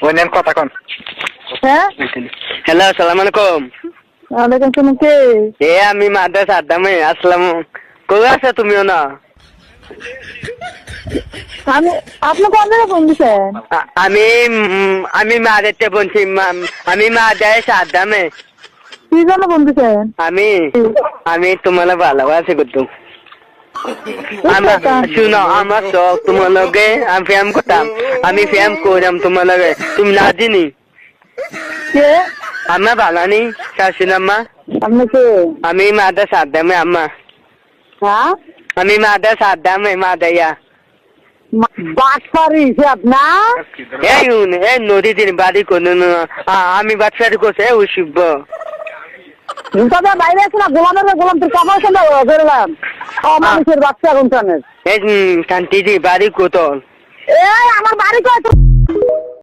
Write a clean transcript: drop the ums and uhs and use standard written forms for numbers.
ওই নেন কথা কন। হ্যাঁ হ্যালো, আসসালামু আলাইকুম। ওয়ালাইকুম সালাম। কে? আমি মাদ্রাসা আদামে আসলাম। কই আছো তুমিও না? আমি আপনি কোন জায়গায় ফোন দিচ্ছেন? আমি আমি মাদেরতে বলছি, আমি মাদ্রাসা আদামে। কি জন্য ফোন দিচ্ছেন? আমি তোমার ভালোবাসি করতো। শুনো, আমার শখ তোমার লগে আমি ফ্যাম করতাম। আমি ফ্যাম করলাম তোমার লগে, তুমি না চিনি। কে? আম্মা ভালো নি শাশুন আম্মা? আপনি কে? আমি মাদ্রাসা আদামে আম্মা। হ্যাঁ আমি মাদ্রাসা আদামে মাদাইয়া। বাটপারি সে আপনার? এই নদীর বাড়ি কোনো আমি বাচ্চারি করছে ওই শিব তবে বাইরে আছে না গোলাম তোর কাপড় সঙ্গে বেরোলাম। মানুষের বাচ্চা কোনখানে? এই কান্তি বাড়ি কোথাও? এই আমার বাড়ি কত